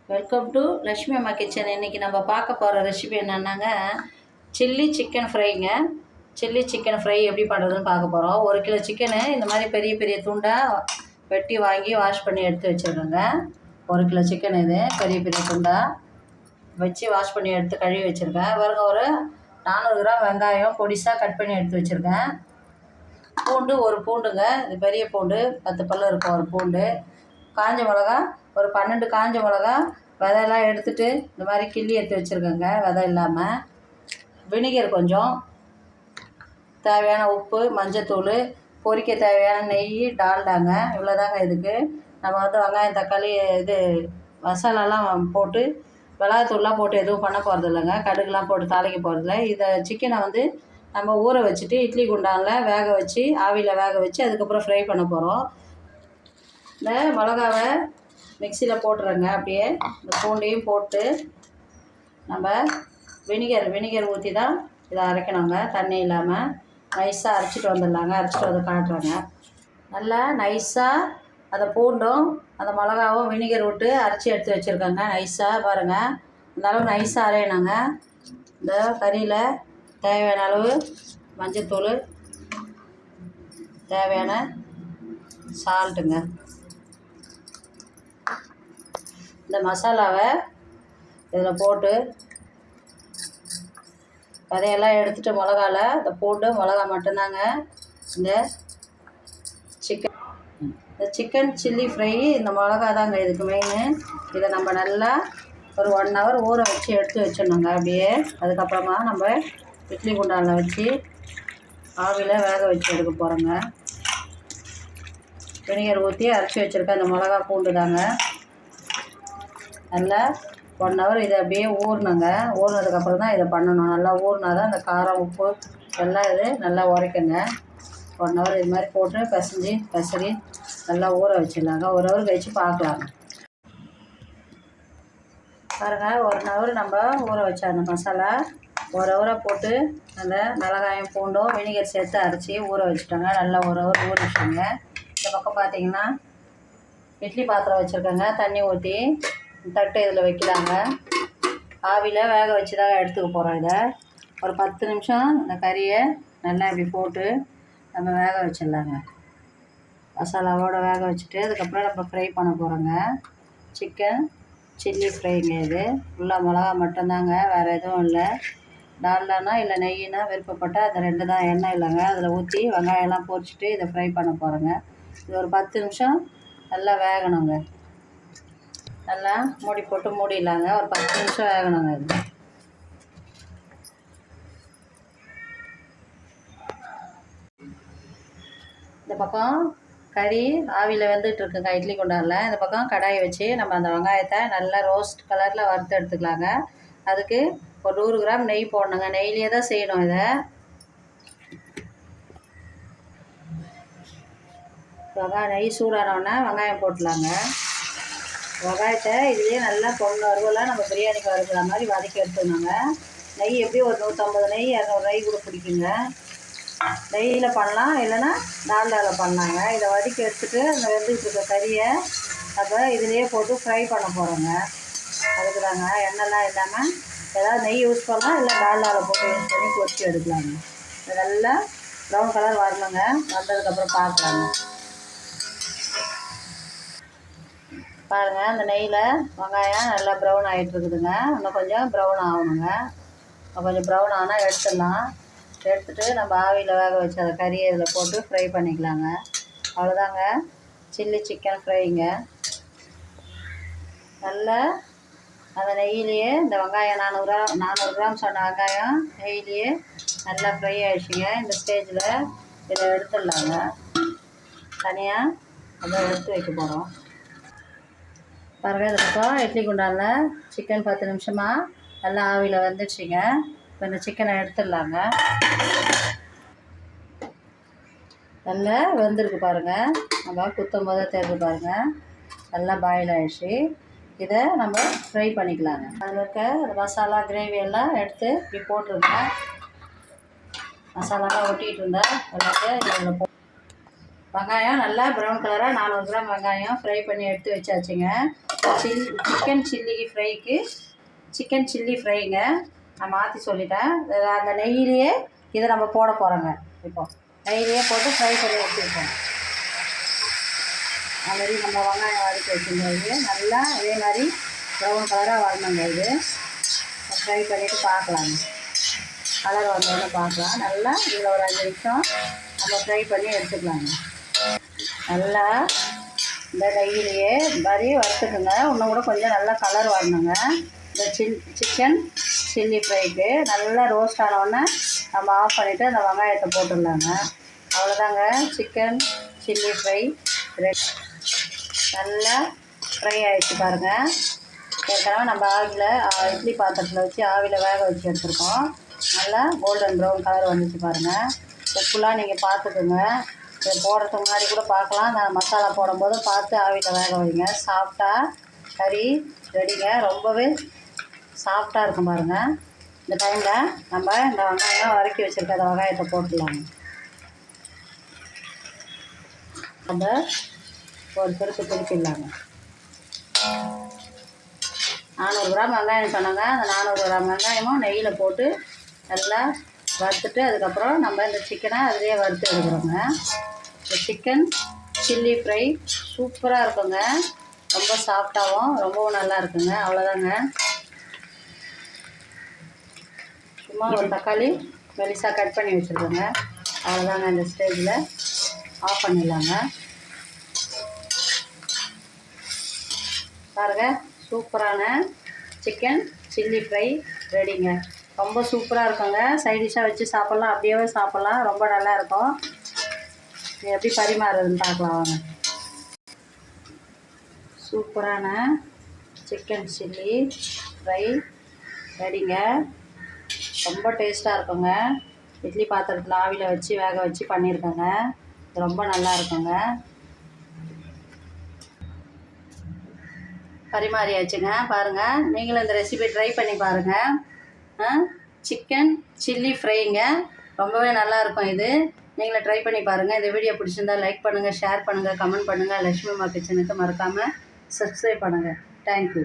Welcome to Lakshmi அம்மா kitchen. இன்றைக்கி நம்ம பார்க்க போகிற ரெசிபி என்னென்னாங்க, சில்லி சிக்கன் ஃப்ரைங்க. சில்லி சிக்கன் ஃப்ரை எப்படி பண்ணுறதுன்னு பார்க்க போகிறோம். 1 கிலோ சிக்கனு இந்த மாதிரி பெரிய பெரிய துண்டாக வெட்டி வாங்கி வாஷ் பண்ணி எடுத்து வச்சுருக்கேங்க. 1 கிலோ சிக்கன் இது பெரிய பெரிய துண்டாக வச்சு வாஷ் பண்ணி எடுத்து கழுவி வச்சுருக்கேன். ஒரு 400 கிராம் வெங்காயம் பொடிசாக கட் பண்ணி எடுத்து வச்சுருக்கேன். பூண்டு 1 பூண்டுங்க, இது பெரிய பூண்டு 10 பல்லு இருக்கும். 1 பூண்டு, காஞ்ச மிளகா ஒரு 12 காஞ்ச மிளகா, விதையெல்லாம் எடுத்துகிட்டு இந்த மாதிரி கிள்ளி எடுத்து வச்சுருக்கேங்க, விதை இல்லாமல். வினிகர் கொஞ்சம், தேவையான உப்பு, மஞ்சத்தூள், பொரிக்க தேவையான நெய், டால்டாங்க. இவ்வளோதாங்க இதுக்கு. நம்ம வெங்காயம் தக்காளி இது மசாலாலாம் போட்டு மிளகாத்தூள்லாம் போட்டு எதுவும் பண்ண போகிறது இல்லைங்க, கடுகுலாம் போட்டு தாளிக்க போகிறதில்ல. இதை சிக்கனை நம்ம ஊற வச்சுட்டு இட்லி குண்டானில் வேக வச்சு ஆவியில் வேக வச்சு அதுக்கப்புறம் ஃப்ரை பண்ண போகிறோம். இந்த மிளகாவை மிக்சியில் போட்டுறேங்க. அப்படியே இந்த பூண்டையும் போட்டு நம்ம வினிகர் ஊற்றி தான் இதை அரைக்கணுங்க, தண்ணி இல்லாமல். நைஸாக அரைச்சிட்டு வந்துடலாங்க. அரைச்சிட்டு வந்து காட்டுறேங்க. நல்லா நைஸாக அந்த பூண்டும் அந்த மிளகாவும் வினிகர் விட்டு அரைச்சி எடுத்து வச்சுருக்கேங்க. நைஸாக பாருங்கள், இந்த அளவு நைஸாக அரையணுங்க. இந்த கறியில் தேவையான அளவு மஞ்சத்தூள், தேவையான சால்ட்டுங்க. இந்த மசாலாவை இதில் போட்டு விதையெல்லாம் எடுத்துகிட்டு மிளகாவில் இந்த பூண்டு மிளகா மட்டும்தாங்க இந்த சிக்கன் சில்லி ஃப்ரை. இந்த மிளகா தாங்க இதுக்கு மெயின். இதை நம்ம நல்லா ஒரு 1 ஹவர் ஊற வச்சு எடுத்து வச்சிடணுங்க. அப்படியே அதுக்கப்புறமா நம்ம இட்லி குண்டானில் வச்சு ஆவியில் வேக வச்சு எடுக்க போகிறோங்க. வினிகர் ஊற்றி அரைச்சி வச்சுருக்க அந்த மிளகா பூண்டு தாங்க. நல்லா 1 ஹவர் இதை அப்படியே ஊறணுங்க. ஊறினதுக்கப்புறம் தான் இதை பண்ணணும். நல்லா ஊறினா தான் இந்த காரம் உப்பு எல்லாம் இது நல்லா உரைக்குங்க. 1 ஹவர் இது மாதிரி போட்டு பெசரி நல்லா ஊற வச்சிடலாங்க. 1 ஹவர் கழிச்சு பார்க்கலாங்க. பாருங்கள், 1 ஹவர் நம்ம ஊற வச்ச அந்த மசாலா 1 ஹவராக போட்டு அந்த மிளகாயம் பூண்டும் வினிகர் சேர்த்து அரைச்சி ஊற வச்சுட்டோங்க. நல்லா 1 ஹவர் ஊறிச்சுங்க. இந்த பக்கம் பார்த்தீங்கன்னா இட்லி பாத்திரம் வச்சுருக்கேங்க. தண்ணி ஊற்றி தட்டு இதில் வைக்கலாங்க. ஆவியில் வேக வச்சு தான் எடுத்துக்க போகிறோம். இதை ஒரு 10 நிமிஷம் இந்த கறியை நல்லா இப்படி போட்டு நம்ம வேக வச்சிடலாங்க. மசாலாவோடு வேக வச்சுட்டு அதுக்கப்புறம் நம்ம ஃப்ரை பண்ண போகிறோங்க. சிக்கன் சில்லி ஃப்ரைங்க. இது ஃபுல்லாக மிளகா மட்டும்தாங்க, வேறு எதுவும் இல்லை. டால்டானா இல்லை நெய்யினா விருப்பப்பட்டால் அந்த 2 தான். எண்ணெய் இல்லைங்க. அதில் ஊற்றி வெங்காயம்லாம் பொரிச்சிட்டு இதை ஃப்ரை பண்ண போகிறோங்க. இது ஒரு 10 நிமிஷம் நல்லா வேகணுங்க. நல்லா மூடி போட்டு மூடிடலாங்க. ஒரு 10 நிமிஷம் வேகணுங்க. இது இந்த பக்கம் கறி ஆவியில் வெந்துட்டுருக்குங்க இட்லி குண்டானில். இந்த பக்கம் கடாயை வச்சு நம்ம அந்த வெங்காயத்தை நல்லா ரோஸ்ட் கலரில் வறுத்து எடுத்துக்கலாங்க. அதுக்கு ஒரு 100 கிராம் நெய் போடணுங்க. நெய்லேயே தான் செய்யணும். இதை நெய் சூடானோடனே வெங்காயம் போட்டுலாங்க. வெங்காயத்தை இதுலேயே நல்லா பொண்ணு வறுவலாக நம்ம பிரியாணிக்கு வறுக்கிற மாதிரி வதக்கி எடுத்துக்கணுங்க. நெய் எப்படியும் ஒரு 150 நெய் 200 நெய் கூட பிடிக்குங்க. நெய்யில் பண்ணலாம், இல்லைன்னா டால்டாவில் பண்ணலாங்க. இதை வதக்கி எடுத்துகிட்டு அந்த வெந்துட்டு இருக்க கறியை நம்ம இதிலேயே போட்டு ஃப்ரை பண்ண போகிறோங்க. அதுக்கு தாங்க எண்ணெய்லாம் இல்லாமல் ஏதாவது நெய் யூஸ் பண்ணலாம், இல்லை டால்டாவில் போட்டு யூஸ் பண்ணி பொரிச்சு எடுக்கலாங்க. இது நல்லா ப்ரௌன் கலர் வரணுங்க. வந்ததுக்கப்புறம் பார்க்கலாங்க. பாருங்கள், அந்த நெய்யில் வெங்காயம் நல்லா ப்ரௌன் ஆகிட்டு இருக்குதுங்க. இன்னும் கொஞ்சம் ப்ரௌன் ஆகணுங்க. கொஞ்சம் ப்ரௌன் ஆனால் எடுத்துடலாம். எடுத்துகிட்டு நம்ம ஆவியில் வேக வச்சு அந்த கறியை இதில் போட்டு ஃப்ரை பண்ணிக்கலாங்க. அவ்வளோதாங்க சில்லி சிக்கன் ஃப்ரைங்க. நல்லா அந்த நெய்யிலேயே இந்த வெங்காயம் 400 கிராம் சொன்ன வெங்காயம் நெய்யிலேயே நல்லா ஃப்ரை ஆகிடுச்சிங்க. இந்த ஸ்டேஜில் இதை எடுத்துடலாங்க. தனியாக அதை எடுத்து வைக்க போகிறோம். பாருங்கள், இது பக்கம் இட்லி குண்டானில் சிக்கன் 10 நிமிஷமாக நல்லா ஆவியில் வந்துடுச்சிங்க. இப்போ இந்த சிக்கனை எடுத்துடலாங்க. நல்லா வெந்திருக்கு பாருங்கள். நம்ம குத்தும் போதே தெரிஞ்சு பாருங்கள், நல்லா பாயில் ஆகிடுச்சு. இதை நம்ம ஃப்ரை பண்ணிக்கலாங்க. அதில் இருக்க மசாலா கிரேவி எல்லாம் எடுத்து இப்படி போட்டுருங்க. மசாலாலாம் ஒட்டிகிட்டு இருந்தால் எல்லாத்தையும் இதில் வெங்காயம் நல்லா ப்ரௌன் கலராக 400 கிராம் வெங்காயம் ஃப்ரை பண்ணி எடுத்து வச்சாச்சுங்க. சிக்கன் சில்லி ஃப்ரைக்கு சிக்கன் சில்லி ஃப்ரைங்க. நான் மாற்றி சொல்லிட்டேன். அந்த நெய்யிலேயே இதை நம்ம போட போகிறோங்க. இப்போ நெய்யிலேயே போட்டு ஃப்ரை பண்ணி வச்சுருக்கோம். ஆல்ரெடி நம்ம வெங்காயம் வதக்கி வச்சுருந்தது நல்லா அதே மாதிரி ப்ரௌன் கலராக வரணுங்க. இது ஃப்ரை பண்ணிவிட்டு பார்க்கலாங்க. கலர் வந்தோடனே பார்க்கலாம். நல்லா இதில் ஒரு 5 நிமிஷம் நம்ம ஃப்ரை பண்ணி எடுத்துக்கலாங்க. நல்லா இந்த நெய்யிலேயே மாதிரி வறுத்துக்குங்க. இன்னும் கூட கொஞ்சம் நல்லா கலர் வரணுங்க. இந்த சிக்கன் சில்லி ஃப்ரைக்கு நல்லா ரோஸ்ட் ஆனோடனே நம்ம ஆஃப் பண்ணிவிட்டு அந்த வெங்காயத்தை போட்டுடலாங்க. அவ்வளோதாங்க, சிக்கன் சில்லி ஃப்ரை ரெடி. நல்லா ஃப்ரை ஆகிடுச்சு பாருங்கள். ஏற்கனவே நம்ம ஆவியில் இட்லி பாத்திரத்தில் வச்சு ஆவியில் வேக வச்சு எடுத்துருக்கோம். நல்லா கோல்டன் ப்ரௌன் கலர் வந்துச்சு பாருங்கள். உப்புலாம் நீங்கள் பார்த்துக்குங்க. இதை போடுறதுக்கு முன்னாடி கூட பார்க்கலாம். நான் மசாலா போடும்போது பார்த்து ஆவியில் வேக வைங்க. சாஃப்டாக கறி ரெடிங்க. ரொம்பவே சாஃப்டாக இருக்கும் பாருங்கள். இந்த டைமில் நம்ம இந்த வெங்காயம் வதக்கி வச்சுருக்க அந்த வெங்காயத்தை போட்டுடலாங்க. நம்ம ஒரு திருப்பிடலாங்க. 400 கிராம் வெங்காயம் சொன்னாங்க. அந்த 400 கிராம் வெங்காயமும் நெய்யில் போட்டு நல்லா வறுத்துட்டு அதுக்கப்புறம் நம்ம இந்த சிக்கனை அதிலே வறுத்து எடுக்கிறோங்க. இந்த சிக்கன் சில்லி ஃப்ரை சூப்பராக இருக்குங்க. ரொம்ப சாஃப்டாகவும் ரொம்பவும் நல்லா இருக்குங்க. அவ்வளோதாங்க. சும்மா ஒரு தக்காளி மெலிசாக கட் பண்ணி வச்சுருக்கோங்க. அவ்வளோதாங்க. இந்த ஸ்டேஜில் ஆஃப் பண்ணிடலாங்க. பாருங்கள், சூப்பரான சிக்கன் சில்லி ஃப்ரை ரெடிங்க. ரொம்ப சூப்பராக இருக்குங்க. சைட் டிஷ்ஷாக வச்சு சாப்பிட்லாம், அப்படியே சாப்பிட்லாம். ரொம்ப நல்லாயிருக்கும். எப்படி பரிமாறுறதுன்னு பார்க்கலாம் வாங்க. சூப்பரான சிக்கன் சில்லி ஃப்ரை ரெடிங்க. ரொம்ப டேஸ்ட்டாக இருக்குங்க. இட்லி பாத்திரத்தில் ஆவியில் வச்சு வேக வச்சு பண்ணியிருக்கேங்க. ரொம்ப நல்லா இருக்குங்க. பரிமாறியாச்சுங்க. பாருங்கள், நீங்களும் இந்த ரெசிபி ட்ரை பண்ணி பாருங்கள். சிக்கன் சில்லி ஃப்ரைங்க. ரொம்பவே நல்லாயிருக்கும் இது. நீங்களும் ட்ரை பண்ணி பாருங்கள். இந்த வீடியோ பிடிச்சிருந்தால் லைக் பண்ணுங்கள், ஷேர் பண்ணுங்கள், கமெண்ட் பண்ணுங்கள். லட்சுமி அம்மா கிச்சனுக்கு மறக்காமல் சப்ஸ்கிரைப் பண்ணுங்கள். தேங்க்யூ.